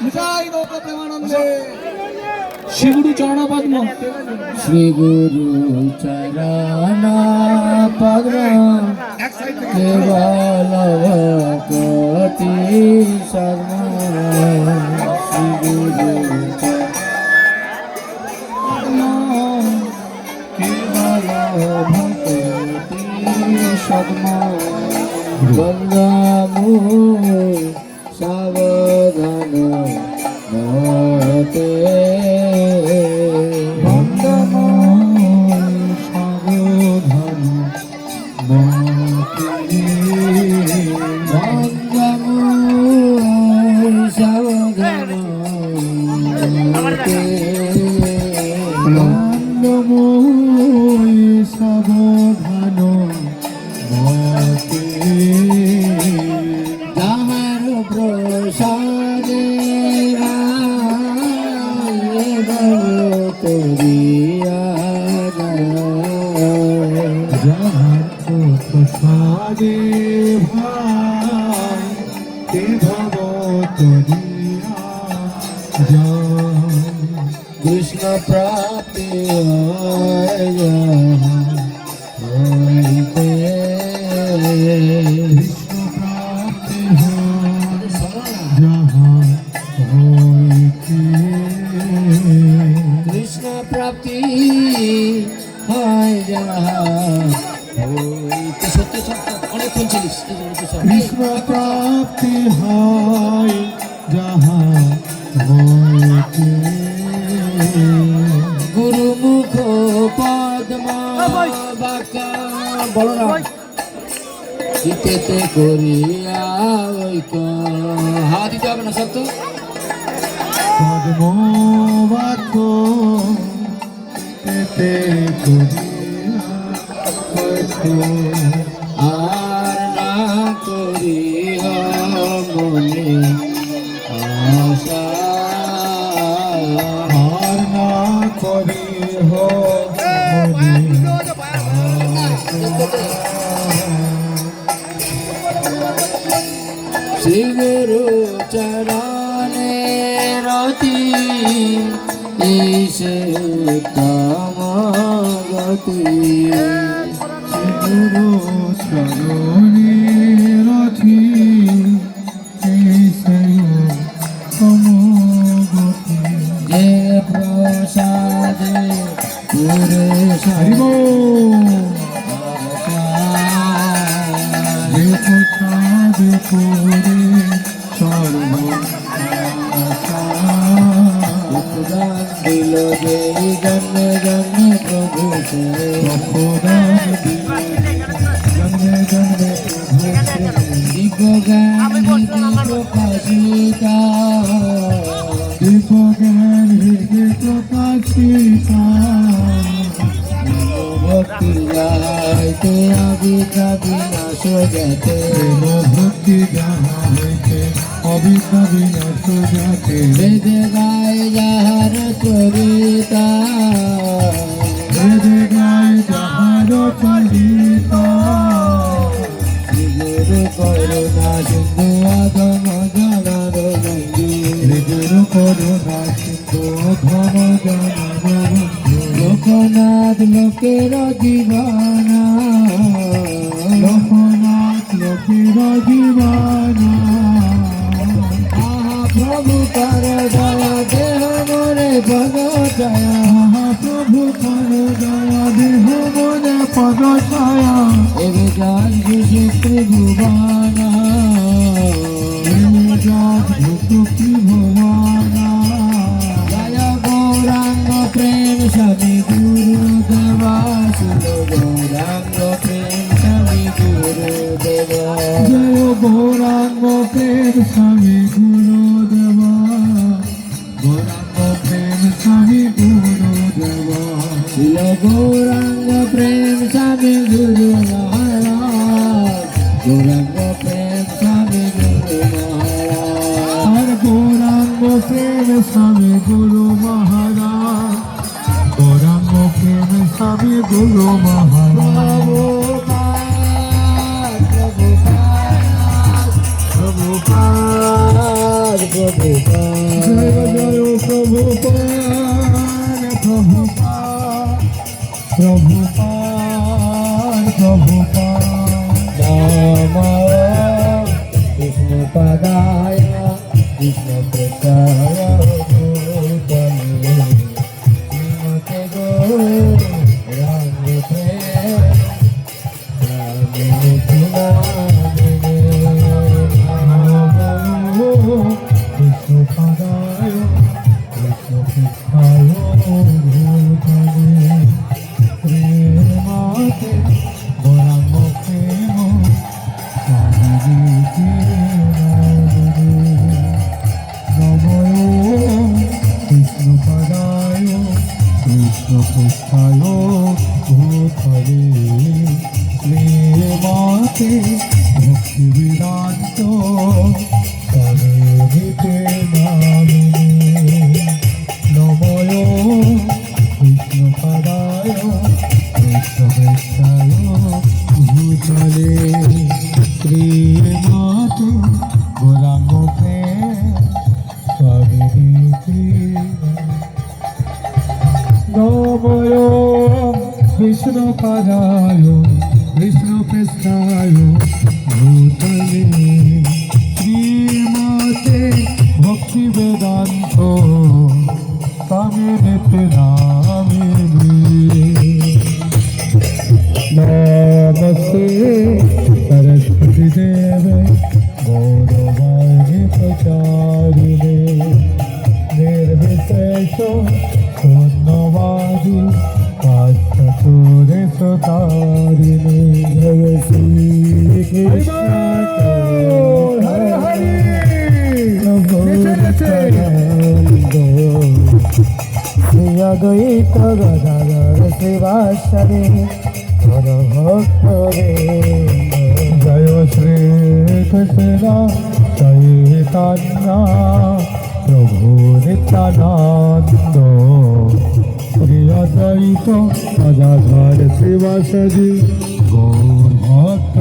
जय लोक प्रेमानंदे श्री गुरु चरण पद्म श्री गुरु चरण पद्म केवल भक्ति शर्मा श्री गुरु केवल भक्ति शर्मा गंगामु सावधान मोते कृष्ण प्राप्ति कृष्ण प्राप्ति सत्य सत्य अनेक कृष्ण प्राप्ति হয় जहाँ गुरुमुख पद्मा बाका बलराम इतेते करिया हाथ दिते হবে না সব তো পদ্ম বাক্য ইতেতে করিয়া আর না করিয়া মনে আশা আর না করি হো শ্রী গুরু চরণে রতি ঈশে উত্তম গতি গুরু চরণে রথি যে প্রসাদে পুরে হরিব যে প্রসাদ পুরে সর্ব উপদান দিল যে জন্মে জন্মে প্রভু সে অপদান জন্মে জন্মে প্রভু দিব্যজ্ঞান প্রকাশিতা দিব্যজ্ঞান হৃদয় প্রকাশিতা ভক্তি যাইতে অবিদ্যা বিনাশ যেতে ভক্তি যাহা হইতে অবিদ্যা বিনাশ যাতে বেদে গায় যাহার চরিতা বেদে গায় যাহার চরিতা গুরু করুণা সিন্ধু অধম জনার বন্ধু গুরু করুণা সিন্ধু অধম জনার বন্ধু লোকনাথ লোকের জীবনা লোকনাথ লোকের জীবনা আহা প্রভু কর দয়া দেহ মোরে পদ ছায়া প্রভু কর দয়া দেহ মনে পদ ছায়া এবে যান ত্রিভুবনা ত্রিভুবনা জয় গৌরাঙ্গ প্রেম স্বামী গুরুদেবা শিল গৌরাঙ্গ প্রেম স্বামী গুরুদেবা জয় গৌরাঙ্গ প্রেম স্বামী গুরুদেবা গৌরাঙ্গ প্রেম স্বামী গুরুদেবা শিল গৌরাঙ্গ প্রেম স্বামী গুরু মহারাজ গৌরাঙ্গ প্রেম স্বামী গুরু মহারাজ আর গৌরাঙ্গ প্রেম স্বামী গুরু মহারাজ গৌরাঙ্গ প্রেম স্বামী গুরু মহারাজ প্রভুপাদ প্রভুপাদ জয় প্রভুপাদ প্রভুপাদ প্রভুপাদ প্রভুপাদ নমো বিষ্ণুপদায় বিষ্ণুপ্রসায় ভূতলে শ্রীমতে গৌরাঙ্গে বিষ্ণুপদায় বিষ্ণুপৃষ্ঠায় ভূতলে প্রেমাতে গৌরাঙ্গ প্রেম স্বামীজি নমো বিষ্ণুপদায় বিষ্ণুপৃষ্ঠায় ভূতলে শ্রীমাতে ভক্তি বেদান্ত স্বামীজিতে নামিনে নমো বিষ্ণুপদায় বিষ্ণুপৃষ্ঠায় ভূতলে শ্রীমাতে গৌরাঙ্গ প্রেম স্বামীজিতে নমো বিষ্ণুপদায় বিষ্ণুপৃষ্ঠায় ভূতলে শ্রীমতে ভক্তি বেদান্ত স্বামীজিতে নামিনে নমস্তে সরস্বতী দেবে গৌরবাণী প্রচারিণে নির্বিশেষ শূন্যবাদী কাষ্টচূড়ে সুতারিণে জয় শ্রীকৃষ্ণ হরে হরে শ্রী অদ্বৈত গদাধর শিবাসারে হর ভক্ত জয় শ্রী কৃষ্ণ চৈতন্য প্রভু নিত্যানন্দ শ্রী অদ্বৈত গদাধর শিবাসারে গৌর ভক্ত